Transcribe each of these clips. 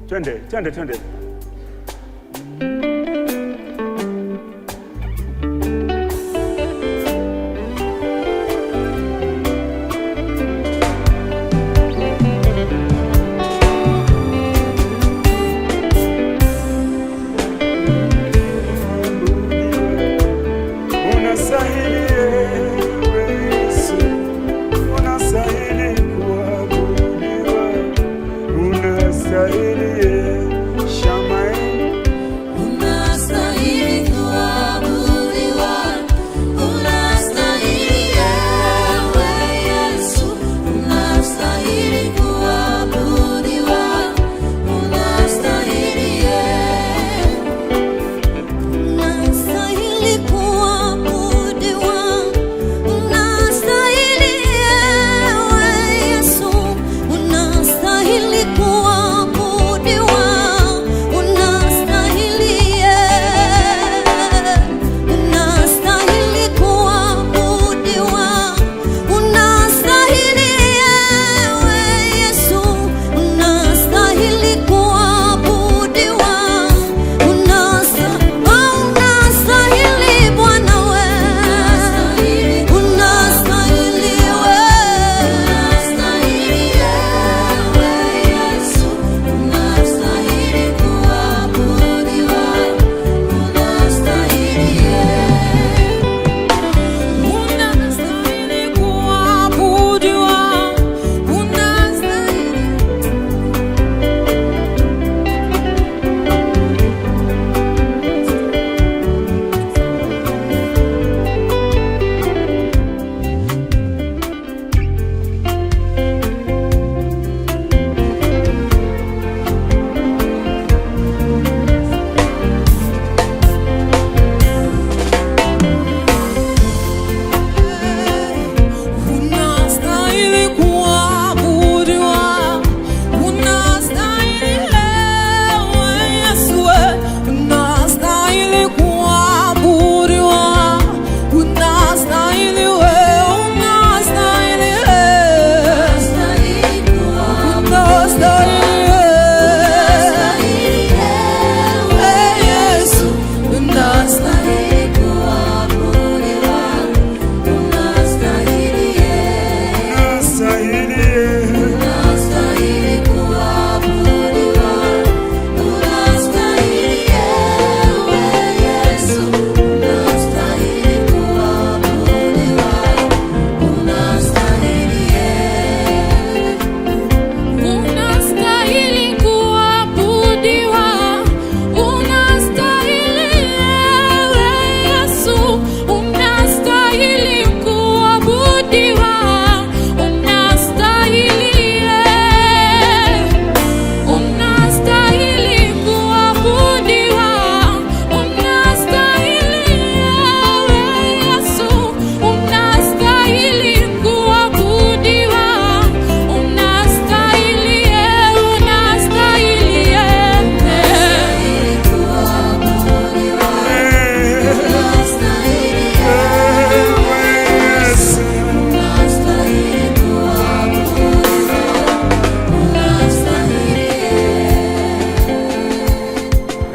Twende.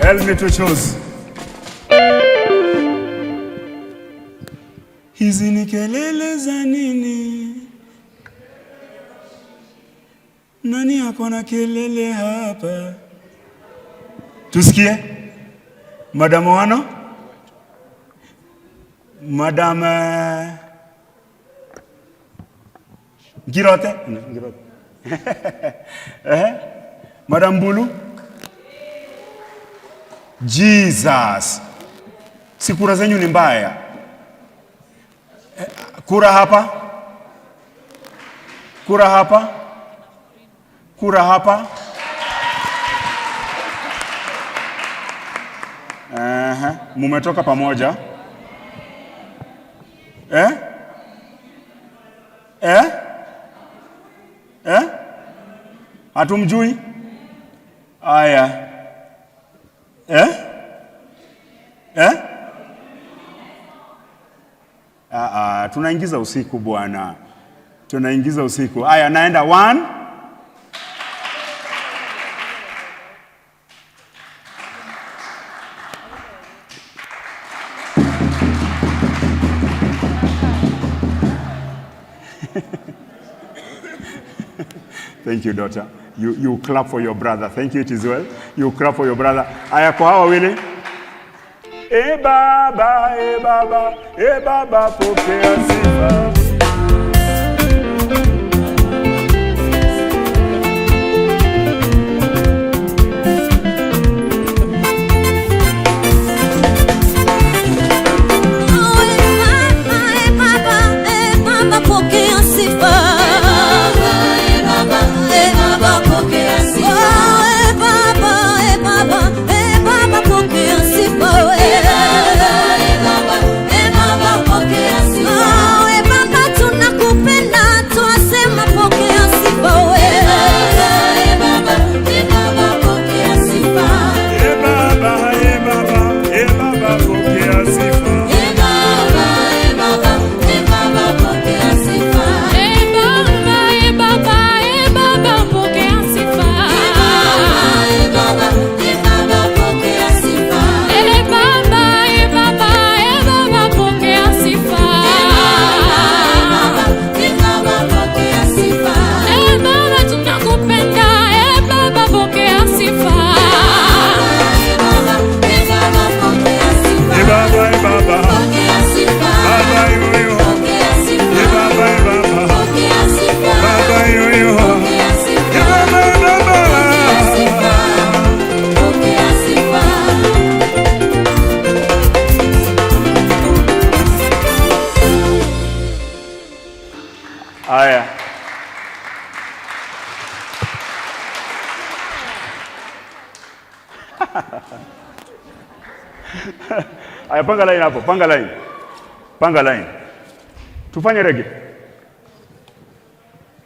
Help me to choose. Hizi ni kelele za nini? Nani ako na kelele hapa? Tusikie. Madam Wano? Madam Girote? Madam Bulu? Jesus. Si kura zenyu ni mbaya. Kura hapa? Kura hapa? Kura hapa? Mumetoka pamoja? Hatumjui? Aya. Tunaingiza usiku bwana. Tunaingiza usiku. Aya, naenda 1 Thank you, daughter. You clap for your brother. Thank you, it is well. You clap for your brother. Aya kwa hawa wawili. Baba, Baba, Baba, pokea sifa. Aya. Aya, panga line hapo, panga line. Panga line. Tufanye rege.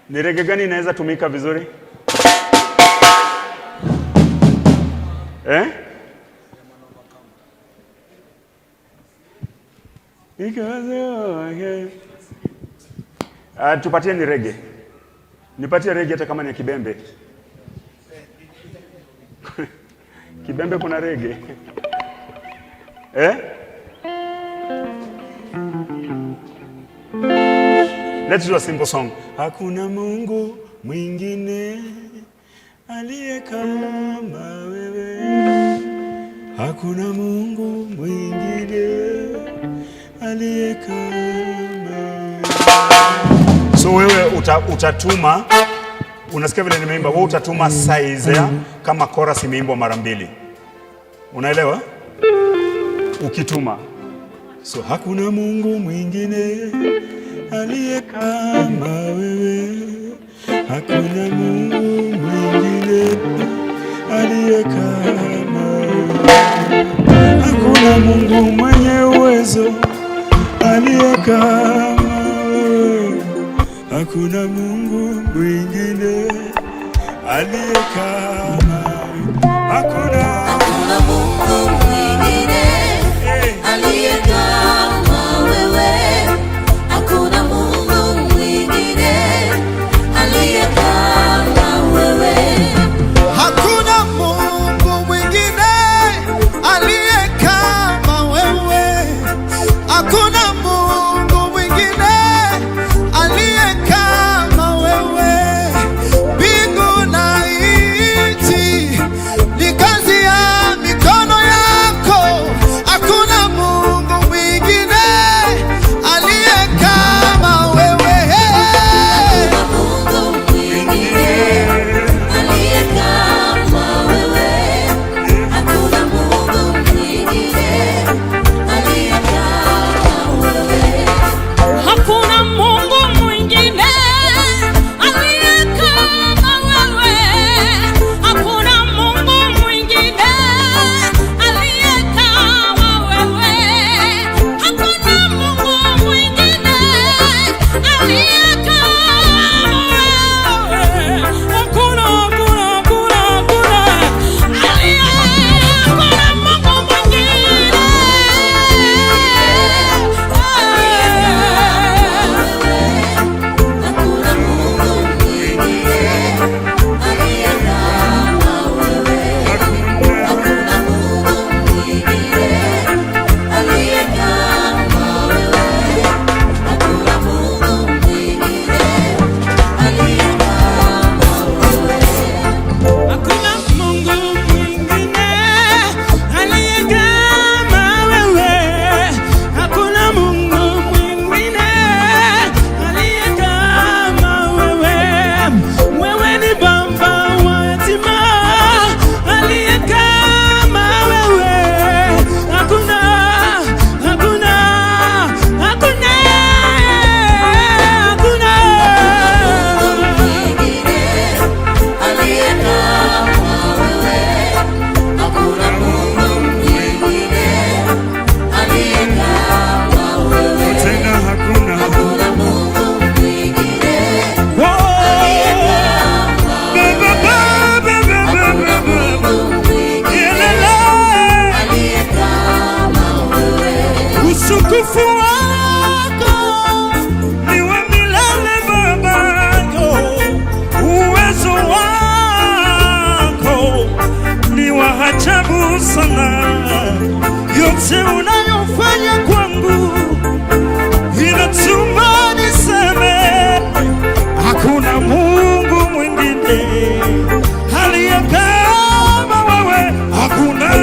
Ni rege gani inaweza tumika vizuri? Tupatie ni rege. Nipatie rege hata kama ni kibembe. Kibembe kuna rege. Let's do a simple song. Hakuna Mungu mwingine aliye kama wewe. Hakuna Mungu mwingine aliye kama wewe. So wewe utatuma, unasikia vile nimeimba, wewe utatuma size ya kama chorus imeimbwa mara mbili. Unaelewa? Ukituma. So hakuna Mungu mwingine aliye kama wewe. Hakuna Mungu mwingine aliye kama wewe. Hakuna Mungu mwenye uwezo aliye kama wewe. Hakuna Mungu mwingine aliye kama wewe. Hakuna Mungu mwingine aliye kama wewe. Hakuna Mungu mwingine aliye kama wewe. Hakuna Mungu mwingine aliye kama wewe. Hakuna Mungu mwingine aliye kama wewe. Mbingu na nchi ni kazi ya mikono yako. Hakuna Mungu aliye kama wewe hakuna.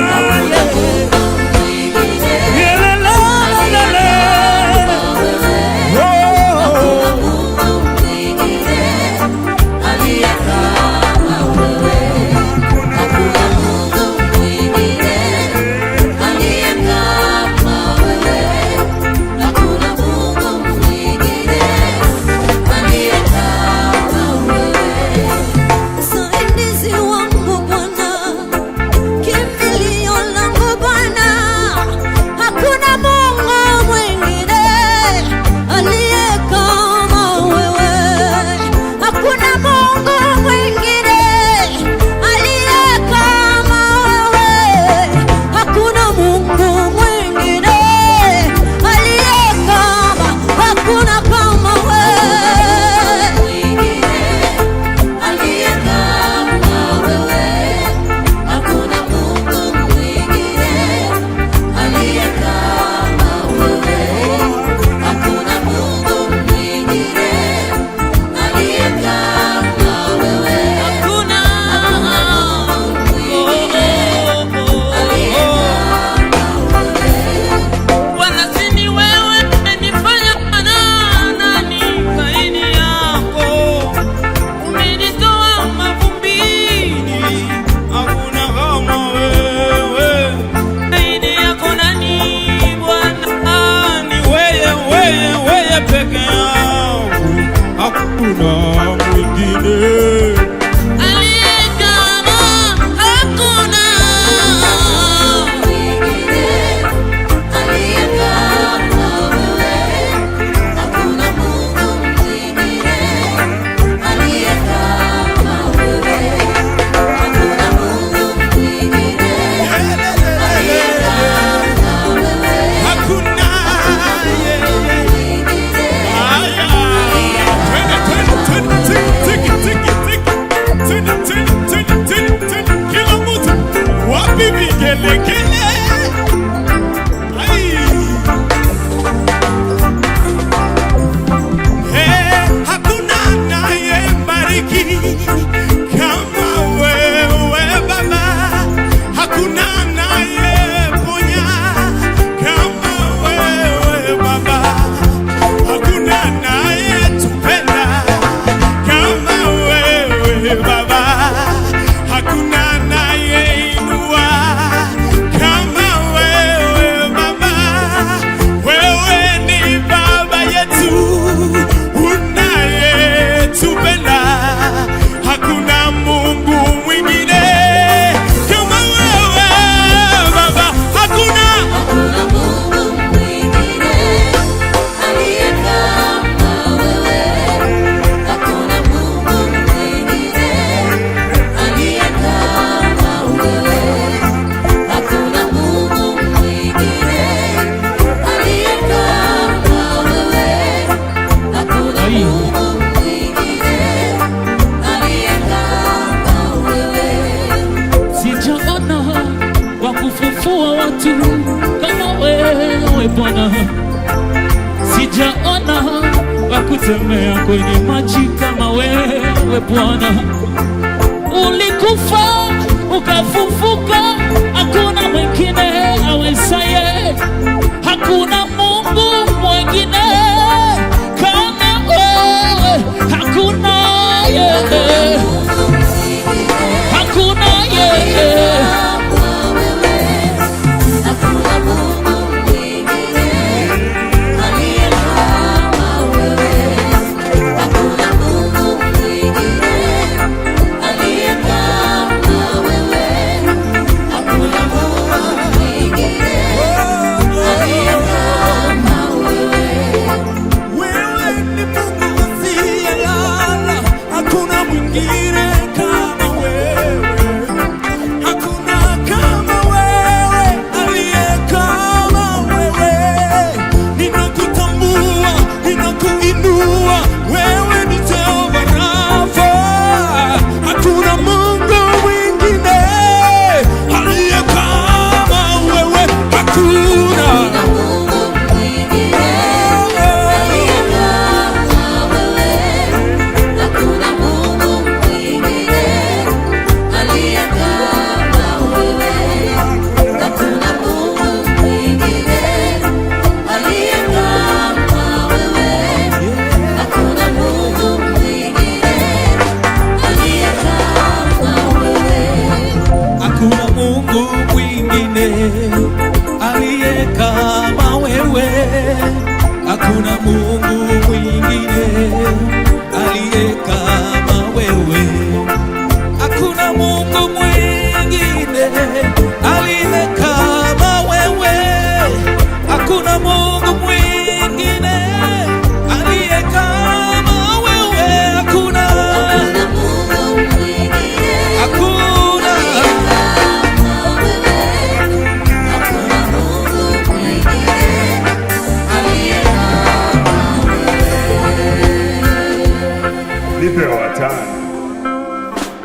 Bwana, sijaona wakutembea kwenye maji kama wewe Bwana. Ulikufa ukafufuka, hakuna mwingine awezaye, hakuna Mungu mwingine kama wewe, hakuna yeye, hakuna yeye. hakuna Mungu mwingine aliye kama wewe, hakuna Mungu mwingine aliye kama wewe, hakuna Mungu mwingine hakuna kama wewe, hakuna Mungu mwingine aliye kama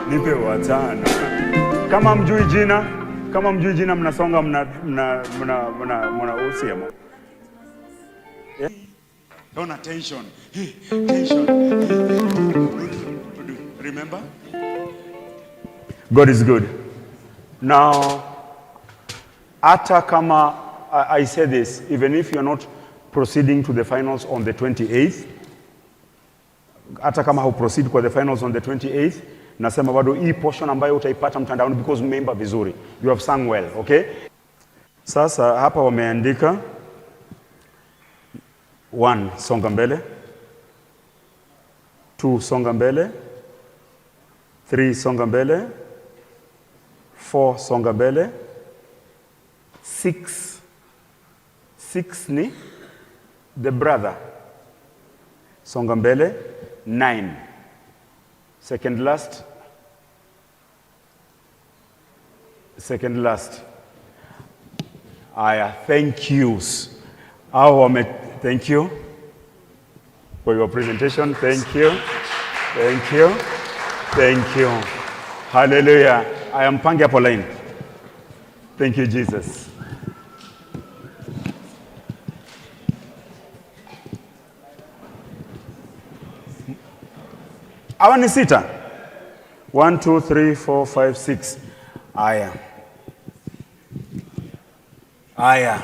Nipe watano. Kama mjui jina mnasonga mna usiemo. Yeah. Don't attention. Tension. Remember? God is good. Now, hata kama I say this, even if you're not proceeding to the finals on the 28th, hata kama hau proceed kwa the finals on the 28th, nasema bado hii portion ambayo utaipata mtandaoni because umeimba vizuri. You have sung well, okay? Sasa hapa wameandika 1 songa mbele, 2 songa mbele, 3 songa mbele, 4 songa mbele, 6 ni the brother, songa mbele, 9 second last. Aya, thank yous. Thank you for your presentation. Thank you. Hallelujah. I am pange hapo line. Thank you, Jesus. Hawa ni 6. 1, 2, 3, 4, 5, 6. Aya.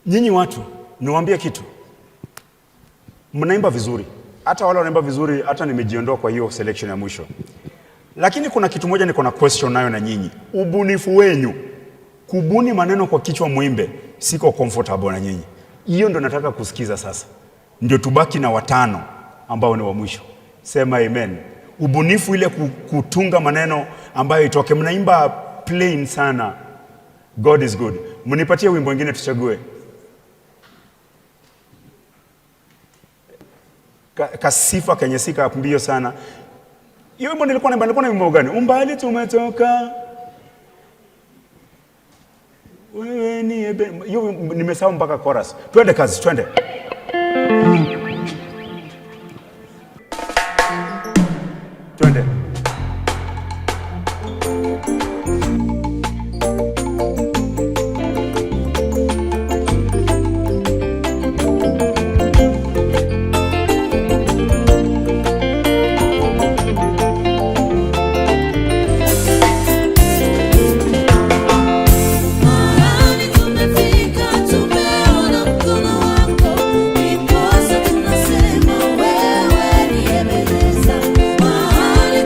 Nyinyi watu, niwaambie kitu. Mnaimba vizuri. Hata wale wanaimba vizuri, hata nimejiondoa kwa hiyo selection ya mwisho. Lakini kuna kitu moja niko na question nayo na nyinyi. Ubunifu wenyu, kubuni maneno kwa kichwa muimbe, siko comfortable na nyinyi. Hiyo ndo nataka kusikiza sasa. Ndio tubaki na 5 ambao ni wa mwisho. Sema amen. Ubunifu ile kutunga maneno ambayo itoke, mnaimba plain sana. God is good. Mnipatie wimbo mwingine tuchague. Kasifa kenye sika mbio sana. Hiyo wimbo nilikuwa na wimbo gani? Umbali tumetoka. Wewe ni hiyo nimesahau mpaka chorus. Twende kazi, twende. Twende. mahali tumefika, tumeona mkono wako, ndiposa tunasema wewe ni Ebeneza. Mahali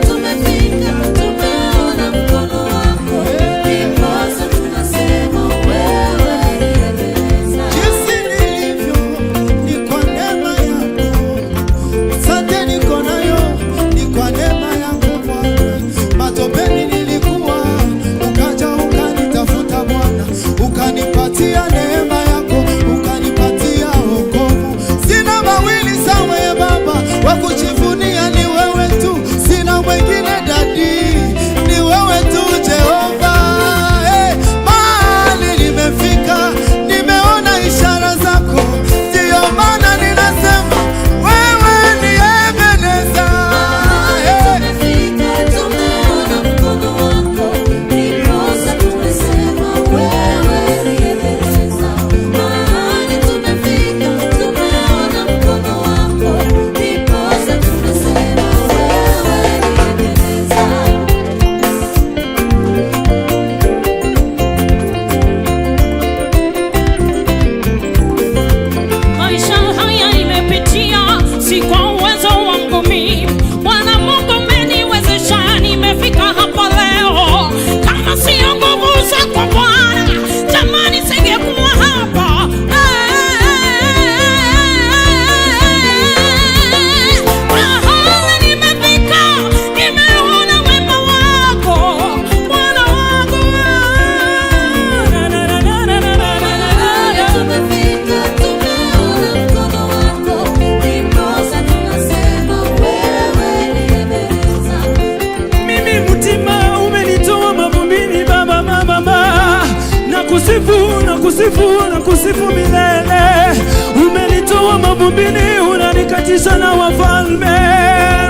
kabisa na wafalme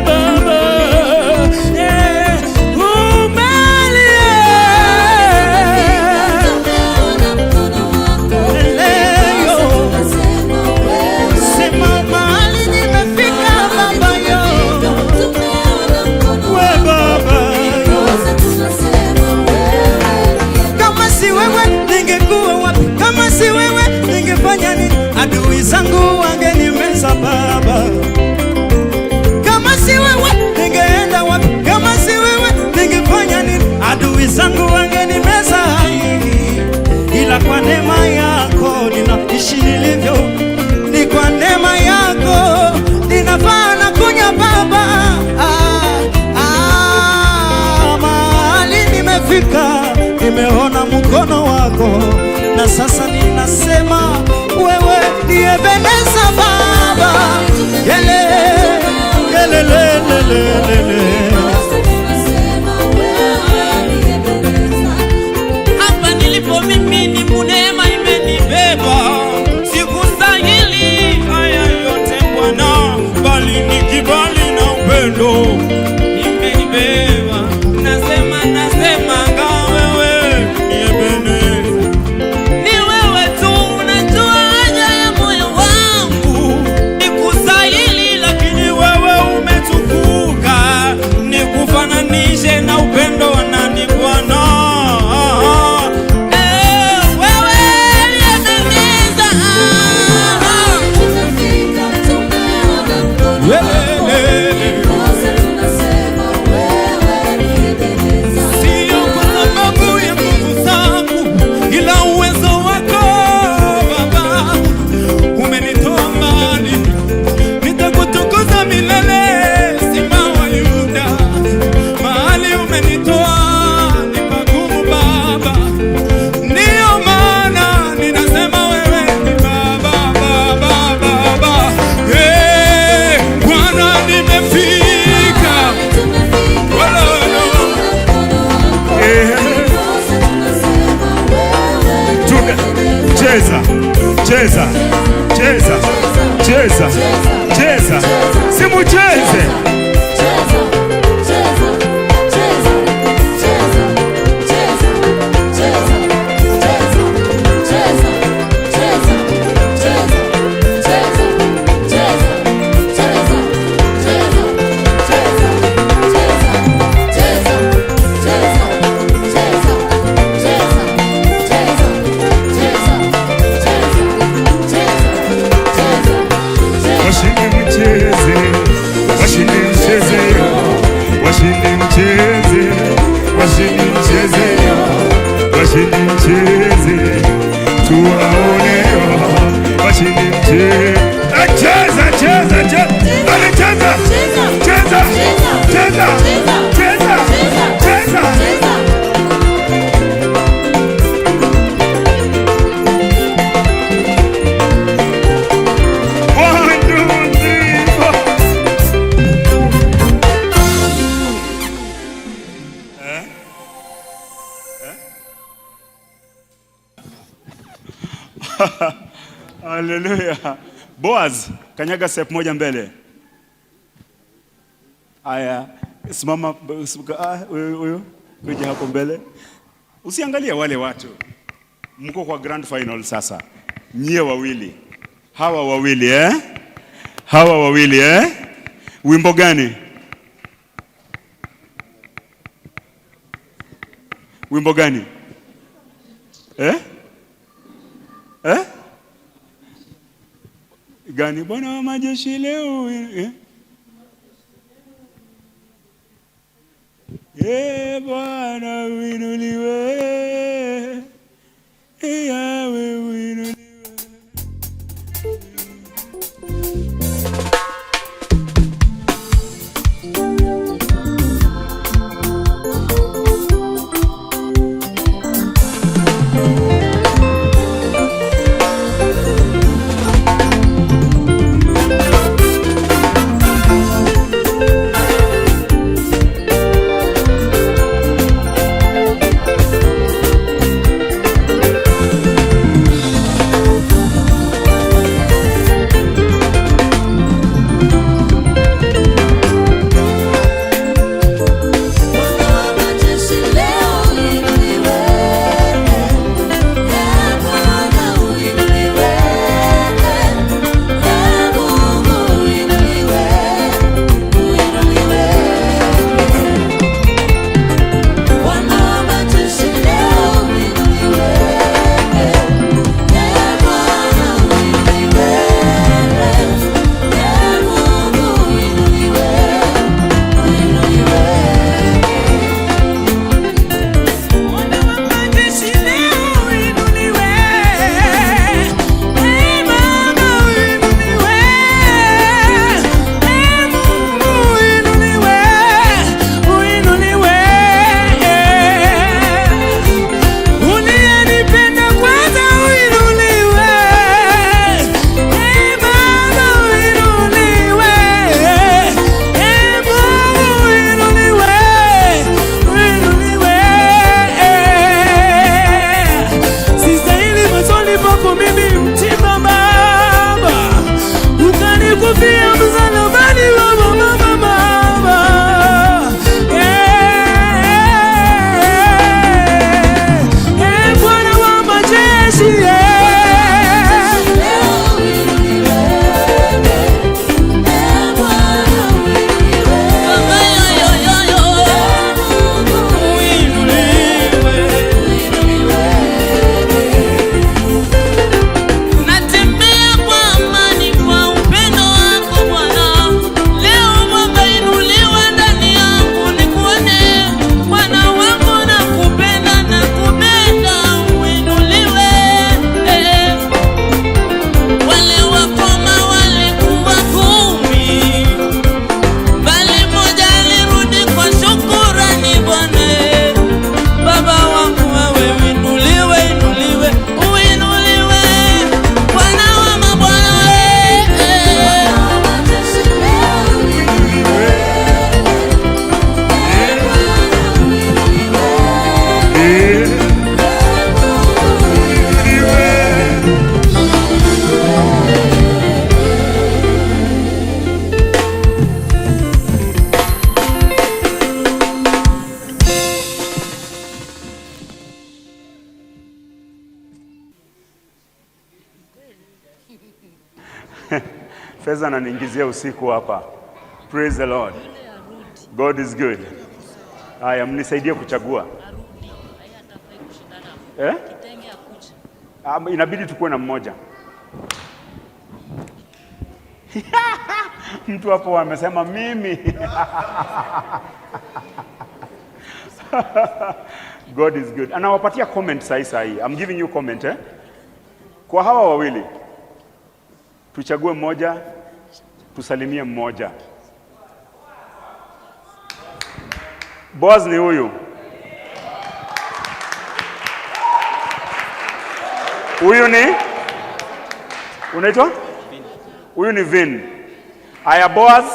Baba, adui zangu wangenimeza Baba. Kama si wewe ningeenda wapi? Kama si wewe ningefanya nini? Adui zangu wangenimeza, ila kwa neema yako ninaishi nilivyo, ni kwa neema yako ninafaa na kunya Baba. Mahali nimefika, nimeona mkono wako, na sasa ninasema wewe ni Ebeneza Baba. Hapa nilipo mimi ni neema imenibeba, sikustahili haya yote Bwana, bali ni kibali na upendo imenibeba. Nasema wewe ni Ebeneza, ni wewe tu unajua haja ya moyo wangu, nikustahili lakini wewe umetukuka, nikufananishe na upendo wa nani Bwana? Wewe ni Ebeneza. Sio kwa sababu ya nguvu zangu, ila uwezo wako Baba umenitoa mbali, nitakutukuza milele. Simba wa Yuda, mahali umenitoa ni pagumu Baba, ndiyo maana ninasema wewe ni Baba. Bwana nimefika, Cheza, cheza, cheza, cheza, cheza, simucheze. Haleluya. Boaz, kanyaga step moja mbele. Aya, simama huyo, kuja hapo mbele. Usiangalie wale watu. Mko kwa grand final sasa. Nyie wawili. Hawa wawili Hawa wawili Wimbo gani? Wimbo gani? Gani? Bwana wa majeshi leo Bwana uinuliwe, Yahweh uinuliwe. Feza ananiingizia usiku hapa. Praise the Lord. God is good. Haya, mnisaidie kuchagua. Inabidi tukuwe na mmoja. Mtu hapo amesema mimi. God is good. Anawapatia comment sahi. I'm giving you comment Kwa hawa wawili tuchague mmoja, tusalimie mmoja. Boaz ni huyu. Huyu ni? Unaitwa? Huyu ni Vin. Aya, Boaz.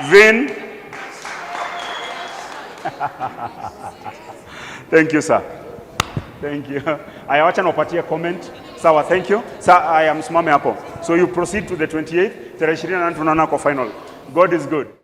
Vin. Thank you, sir. Thank you. Aya, wacha nawapatia comment. Sawa, thank you. Aya, msimame hapo. So you proceed to the 28th. Tarehe 28 tunaona kwa final. God is good.